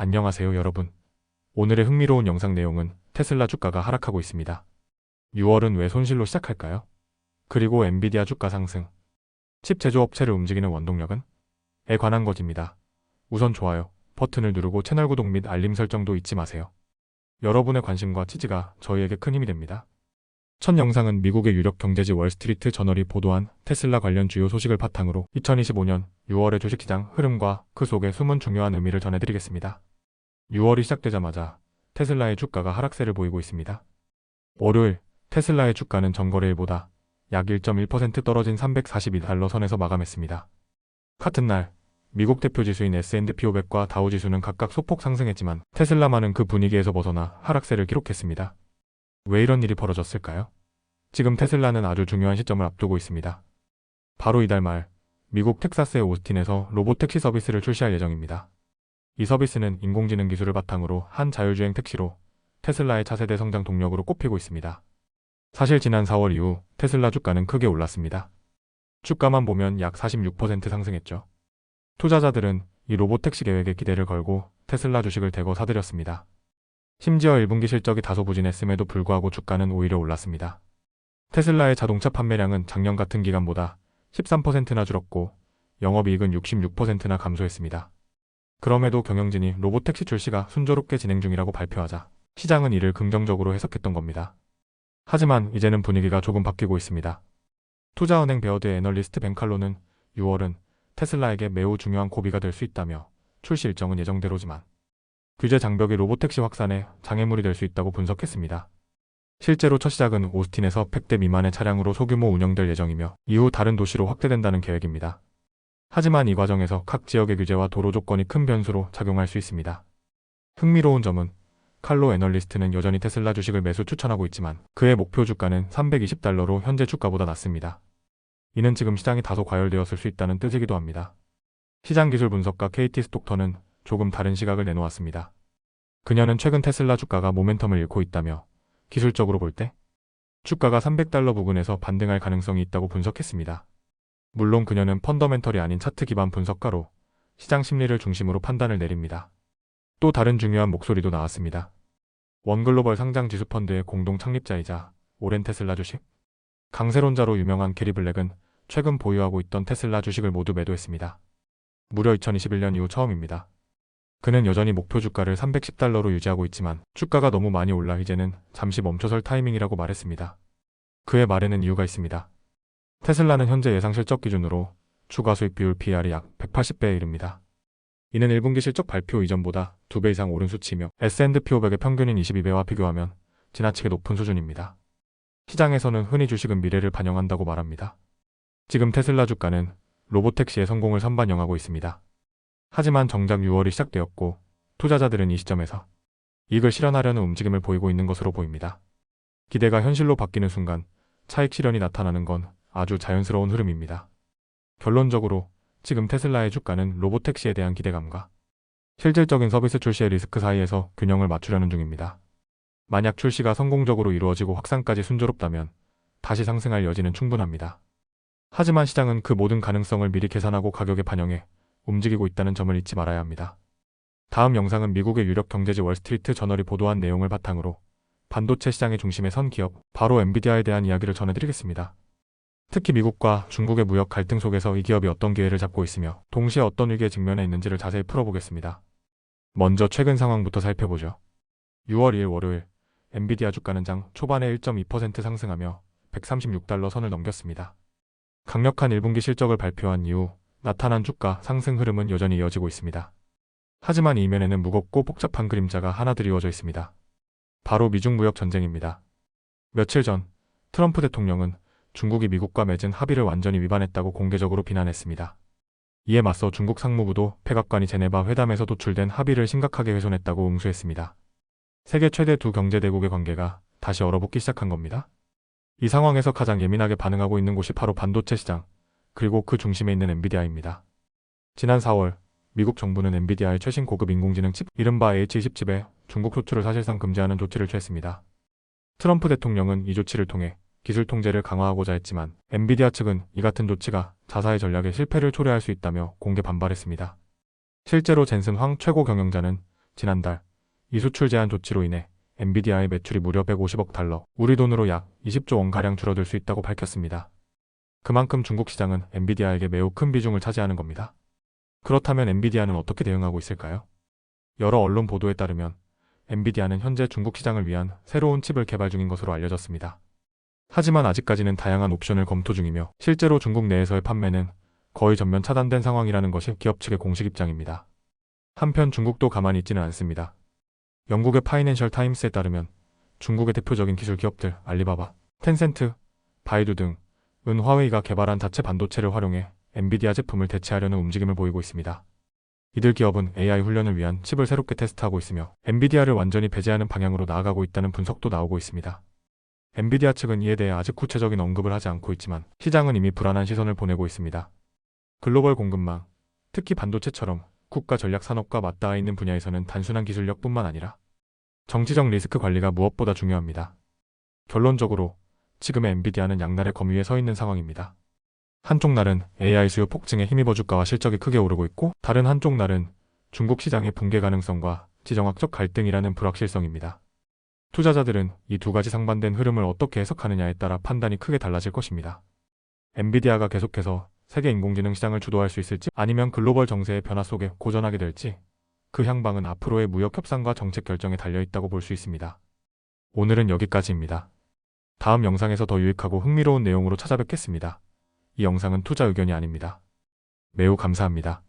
안녕하세요 여러분. 오늘의 흥미로운 영상 내용은 테슬라 주가가 하락하고 있습니다. 6월은 왜 손실로 시작할까요? 그리고 엔비디아 주가 상승, 칩 제조업체를 움직이는 원동력은? 에 관한 것입니다. 우선 좋아요 버튼을 누르고 채널 구독 및 알림 설정도 잊지 마세요. 여러분의 관심과 지지가 저희에게 큰 힘이 됩니다. 첫 영상은 미국의 유력 경제지 월스트리트 저널이 보도한 테슬라 관련 주요 소식을 바탕으로 2025년 6월의 주식시장 흐름과 그 속에 숨은 중요한 의미를 전해드리겠습니다. 6월이 시작되자마자 테슬라의 주가가 하락세를 보이고 있습니다. 월요일 테슬라의 주가는 전거래일보다 약 1.1% 떨어진 342달러 선에서 마감했습니다. 같은 날 미국 대표 지수인 S&P 500과 다우 지수는 각각 소폭 상승했지만 테슬라만은 그 분위기에서 벗어나 하락세를 기록했습니다. 왜 이런 일이 벌어졌을까요? 지금 테슬라는 아주 중요한 시점을 앞두고 있습니다. 바로 이달 말 미국 텍사스의 오스틴에서 로봇택시 서비스를 출시할 예정입니다. 이 서비스는 인공지능 기술을 바탕으로 한 자율주행 택시로 테슬라의 차세대 성장 동력으로 꼽히고 있습니다. 사실 지난 4월 이후 테슬라 주가는 크게 올랐습니다. 주가만 보면 약 46% 상승했죠. 투자자들은 이 로봇택시 계획에 기대를 걸고 테슬라 주식을 대거 사들였습니다. 심지어 1분기 실적이 다소 부진했음에도 불구하고 주가는 오히려 올랐습니다. 테슬라의 자동차 판매량은 작년 같은 기간보다 13%나 줄었고 영업이익은 66%나 감소했습니다. 그럼에도 경영진이 로봇택시 출시가 순조롭게 진행 중이라고 발표하자 시장은 이를 긍정적으로 해석했던 겁니다. 하지만 이제는 분위기가 조금 바뀌고 있습니다. 투자은행 베어드의 애널리스트 벤칼로는 6월은 테슬라에게 매우 중요한 고비가 될 수 있다며 출시 일정은 예정대로지만 규제 장벽이 로봇택시 확산에 장애물이 될 수 있다고 분석했습니다. 실제로 첫 시작은 오스틴에서 100대 미만의 차량으로 소규모 운영될 예정이며 이후 다른 도시로 확대된다는 계획입니다. 하지만 이 과정에서 각 지역의 규제와 도로 조건이 큰 변수로 작용할 수 있습니다. 흥미로운 점은 칼로 애널리스트는 여전히 테슬라 주식을 매수 추천하고 있지만 그의 목표 주가는 320달러로 현재 주가보다 낮습니다. 이는 지금 시장이 다소 과열되었을 수 있다는 뜻이기도 합니다. 시장 기술 분석가 KT 스톡터는 조금 다른 시각을 내놓았습니다. 그녀는 최근 테슬라 주가가 모멘텀을 잃고 있다며 기술적으로 볼 때 주가가 300달러 부근에서 반등할 가능성이 있다고 분석했습니다. 물론 그녀는 펀더멘털이 아닌 차트 기반 분석가로 시장 심리를 중심으로 판단을 내립니다. 또 다른 중요한 목소리도 나왔습니다. 원글로벌 상장 지수 펀드의 공동 창립자이자 오랜 테슬라 주식 강세론자로 유명한 게리 블랙은 최근 보유하고 있던 테슬라 주식을 모두 매도했습니다. 무려 2021년 이후 처음입니다. 그는 여전히 목표 주가를 310달러로 유지하고 있지만 주가가 너무 많이 올라 이제는 잠시 멈춰설 타이밍이라고 말했습니다. 그의 말에는 이유가 있습니다. 테슬라는 현재 예상 실적 기준으로 추가 수익 비율 PR이 약 180배에 이릅니다. 이는 1분기 실적 발표 이전보다 2배 이상 오른 수치이며 S&P 500의 평균인 22배와 비교하면 지나치게 높은 수준입니다. 시장에서는 흔히 주식은 미래를 반영한다고 말합니다. 지금 테슬라 주가는 로봇택시의 성공을 선반영하고 있습니다. 하지만 정작 6월이 시작되었고 투자자들은 이 시점에서 이익을 실현하려는 움직임을 보이고 있는 것으로 보입니다. 기대가 현실로 바뀌는 순간 차익 실현이 나타나는 건 아주 자연스러운 흐름입니다. 결론적으로 지금 테슬라의 주가는 로봇택시에 대한 기대감과 실질적인 서비스 출시의 리스크 사이에서 균형을 맞추려는 중입니다. 만약 출시가 성공적으로 이루어지고 확산까지 순조롭다면 다시 상승할 여지는 충분합니다. 하지만 시장은 그 모든 가능성을 미리 계산하고 가격에 반영해 움직이고 있다는 점을 잊지 말아야 합니다. 다음 영상은 미국의 유력 경제지 월스트리트 저널이 보도한 내용을 바탕으로 반도체 시장의 중심에 선 기업, 바로 엔비디아에 대한 이야기를 전해드리겠습니다. 특히 미국과 중국의 무역 갈등 속에서 이 기업이 어떤 기회를 잡고 있으며 동시에 어떤 위기에 직면해 있는지를 자세히 풀어보겠습니다. 먼저 최근 상황부터 살펴보죠. 6월 2일 월요일 엔비디아 주가는 장 초반에 1.2% 상승하며 136달러 선을 넘겼습니다. 강력한 1분기 실적을 발표한 이후 나타난 주가 상승 흐름은 여전히 이어지고 있습니다. 하지만 이면에는 무겁고 복잡한 그림자가 하나 드리워져 있습니다. 바로 미중 무역 전쟁입니다. 며칠 전 트럼프 대통령은 중국이 미국과 맺은 합의를 완전히 위반했다고 공개적으로 비난했습니다. 이에 맞서 중국 상무부도 백악관이 제네바 회담에서 도출된 합의를 심각하게 훼손했다고 응수했습니다. 세계 최대 두 경제대국의 관계가 다시 얼어붙기 시작한 겁니다. 이 상황에서 가장 예민하게 반응하고 있는 곳이 바로 반도체 시장, 그리고 그 중심에 있는 엔비디아입니다. 지난 4월 미국 정부는 엔비디아의 최신 고급 인공지능 칩 이른바 H20 칩의 중국 수출을 사실상 금지하는 조치를 취했습니다. 트럼프 대통령은 이 조치를 통해 기술 통제를 강화하고자 했지만 엔비디아 측은 이 같은 조치가 자사의 전략에 실패를 초래할 수 있다며 공개 반발했습니다. 실제로 젠슨 황 최고 경영자는 지난달 이 수출 제한 조치로 인해 엔비디아의 매출이 무려 150억 달러, 우리 돈으로 약 20조 원가량 줄어들 수 있다고 밝혔습니다. 그만큼 중국 시장은 엔비디아에게 매우 큰 비중을 차지하는 겁니다. 그렇다면 엔비디아는 어떻게 대응하고 있을까요? 여러 언론 보도에 따르면 엔비디아는 현재 중국 시장을 위한 새로운 칩을 개발 중인 것으로 알려졌습니다. 하지만 아직까지는 다양한 옵션을 검토 중이며 실제로 중국 내에서의 판매는 거의 전면 차단된 상황이라는 것이 기업 측의 공식 입장입니다. 한편 중국도 가만히 있지는 않습니다. 영국의 파이낸셜 타임스에 따르면 중국의 대표적인 기술 기업들 알리바바, 텐센트, 바이두 등은 화웨이가 개발한 자체 반도체를 활용해 엔비디아 제품을 대체하려는 움직임을 보이고 있습니다. 이들 기업은 AI 훈련을 위한 칩을 새롭게 테스트하고 있으며 엔비디아를 완전히 배제하는 방향으로 나아가고 있다는 분석도 나오고 있습니다. 엔비디아 측은 이에 대해 아직 구체적인 언급을 하지 않고 있지만 시장은 이미 불안한 시선을 보내고 있습니다. 글로벌 공급망, 특히 반도체처럼 국가 전략 산업과 맞닿아 있는 분야에서는 단순한 기술력뿐만 아니라 정치적 리스크 관리가 무엇보다 중요합니다. 결론적으로 지금의 엔비디아는 양날의 검 위에 서 있는 상황입니다. 한쪽 날은 AI 수요 폭증에 힘입어 주가와 실적이 크게 오르고 있고 다른 한쪽 날은 중국 시장의 붕괴 가능성과 지정학적 갈등이라는 불확실성입니다. 투자자들은 이 두 가지 상반된 흐름을 어떻게 해석하느냐에 따라 판단이 크게 달라질 것입니다. 엔비디아가 계속해서 세계 인공지능 시장을 주도할 수 있을지 아니면 글로벌 정세의 변화 속에 고전하게 될지 그 향방은 앞으로의 무역 협상과 정책 결정에 달려있다고 볼 수 있습니다. 오늘은 여기까지입니다. 다음 영상에서 더 유익하고 흥미로운 내용으로 찾아뵙겠습니다. 이 영상은 투자 의견이 아닙니다. 매우 감사합니다.